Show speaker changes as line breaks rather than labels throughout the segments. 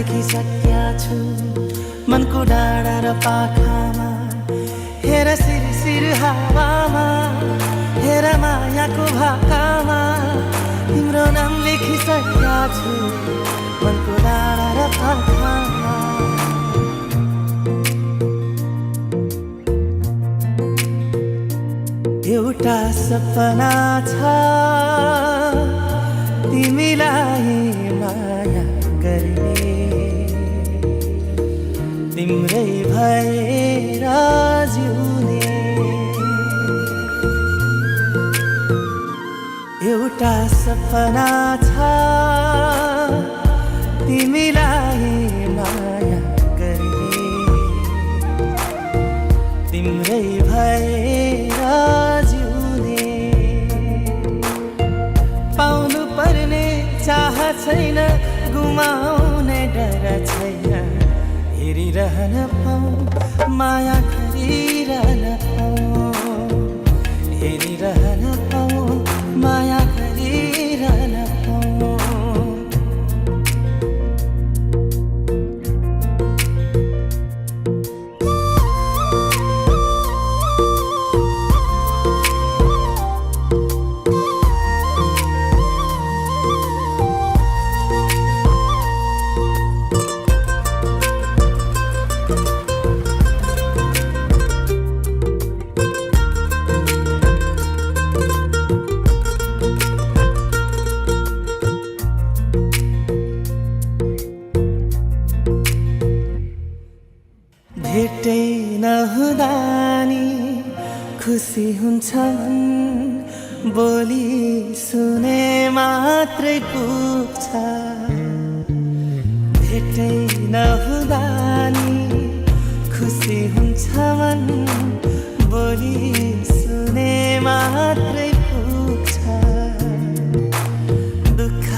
लेखिसक्या छु मनको डाँडा र पाखामा हेर सिर हावामा हेर मायाको भाकामा तिम्रो नाम लेखिसक्या छु मनको डाँडा र पाखामा एउटा सपना छ तिमीलाई माया गर्ने तिम्रै भएर जिउने एउटा सपना छ तिमीलाई माया गर्ने तिम्रै भएर जिउने पाउनु पर्ने चाह छैन गुमाउने डर छैन हेरिरहन पाऊँ माया गरिरहन पाऊँ हेरिरहन पाऊँ माया गरिरहन पाऊँ भेटै नहुँदा नि खुसी हुन्छ मन बोली सुने मात्रै पुग्छ भेटै नहुँदा नि खुसी हुन्छ मन बोली सुने मात्रै पुग्छ दुःख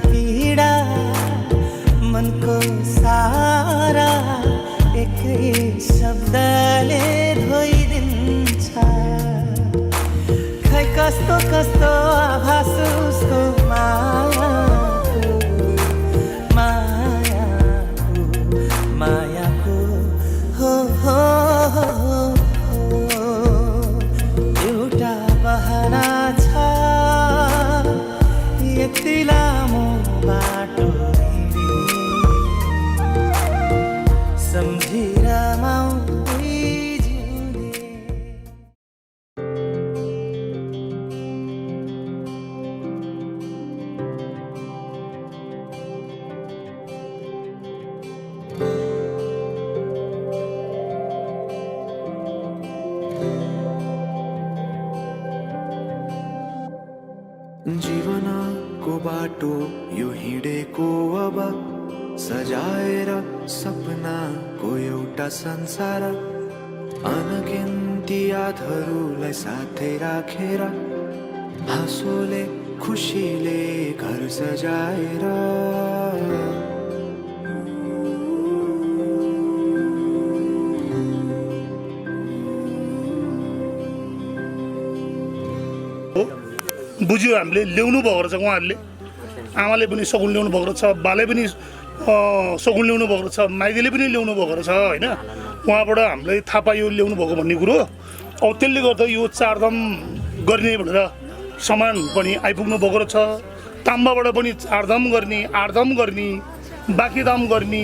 पीडा मनको सारा एकै शब्दले धोइदिन्छ खै कस्तो कस्तो आभास उसको मायाको हो एउटा बहाना छ यति लामो बाटो
जीवनको बाटो यो हिँडेको अब सजाएर सपनाको एउटा संसार अनगिन्ती यादहरूलाई साथै राखेर हाँसोले खुसीले घर सजाएर
बुझ्यो हामीले ल्याउनु भएको रहेछ उहाँहरूले आमाले पनि सगुन ल्याउनु भएको रहेछ बाले पनि सगुन ल्याउनु भएको रहेछ माइतीले पनि ल्याउनु भएको रहेछ होइन उहाँबाट हामीलाई थाहा पायो ल्याउनु भएको भन्ने कुरो अब त्यसले गर्दा यो चारधाम गर्ने भनेर सामान पनि आइपुग्नु भएको रहेछ ताम्बाबाट पनि चारधाम गर्ने आठधाम गर्ने बाँकीधाम गर्ने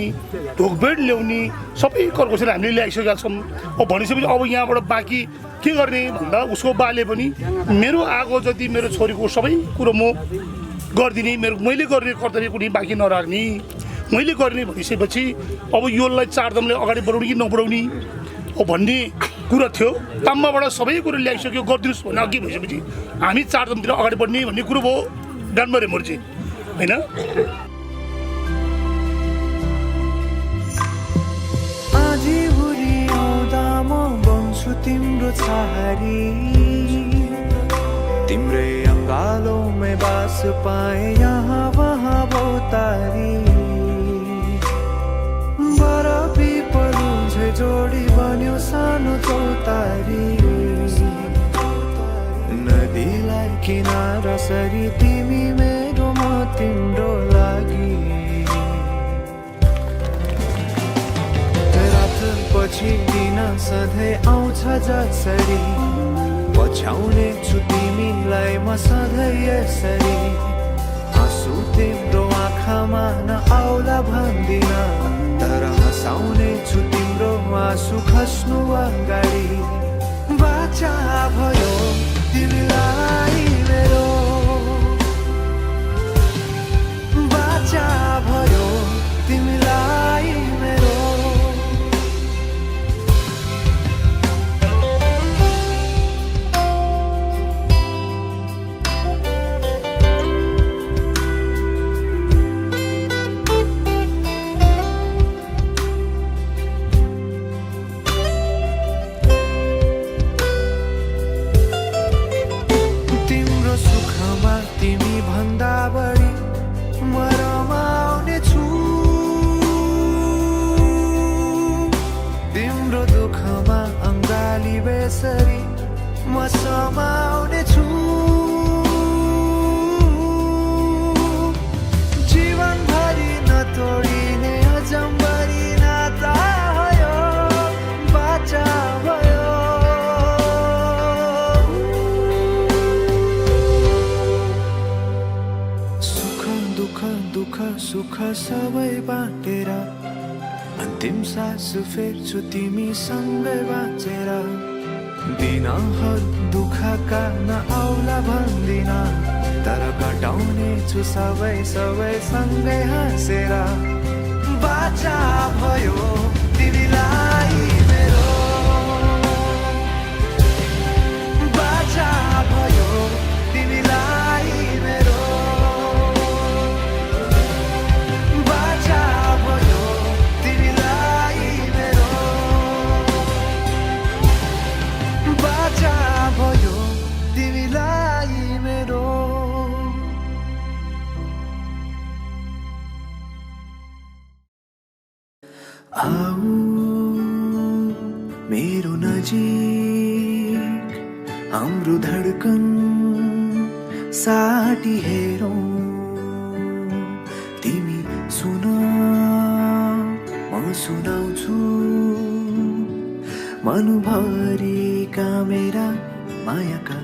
ढोकभेट ल्याउने सबै कर्कोसेर हामीले ल्याइसकेका छौँ अब भनिसकेपछि अब यहाँबाट बाँकी के गर्ने भन्दा उसको बाले पनि मेरो आगो जति मेरो छोरीको सबै कुरो म गरिदिने मैले गर्ने कर्तव्य कुनै बाँकी नराख्ने मैले गर्ने भनिसकेपछि अब योलाई चारधामले अगाडि बढाउने कि नबढाउने अब भन्ने कुरा थियो ताम्बाबाट सबै कुरो ल्याइसक्यो गरिदिनुहोस् भन्ने अघि भइसकेपछि हामी चारधामतिर अगाडि बढ्ने भन्ने कुरो भयो डान्बरे मर्जी होइन
तिम्रो छारी तिम्रै अङ्गालोमै बास पाए यहाँ वहाँ बहुतारी बरफी पलु झै जोडी बन्यो सानो चौतारी नदीलाई किनारा सरी तिमी मेरो म तिम्रो लागि पछि दिन सधैँ आउँछ जसरी पछ्याउने छु तिमीलाई म सधैँ यसरी आँसु तिम्रो आँखामा नआउला भन्दिन तर हँसाउने छु तिम्रो आँसु खस्नु अगाडि बाचा भयो तिमीलाई मेरो बाचा भयो तिमीलाई मेरो तिम्रो सुखमा तिमी भन्दा बढी म रमाउने छु तिम्रो दुःखमा अङ्गाली बेसरी म समाउने छु जीवनभरि नतोडिने अजम्बरी नाता भयो बाचा भयो सुख दुःख दुःख सुख सबै बाँटेर अन्तिम सास फेर्छु तिमीसँगै बाँचेर दिनहरू दुःखका नआउला भन्दिन तर कटाउने छु सबै सबै सँगै हाँसेर बाचा भयो तिमीलाई मेरो बाचा भयो तिमीलाई मेरो बाचा भयो तिमीलाई मेरो बाचा भयो तिमीलाई मेरो आऊ मेरो नजिक हाम्रो धडकन साटी हेरौँ तिमी सुन म सुनाउँछु मनभरिका मेरा मायाका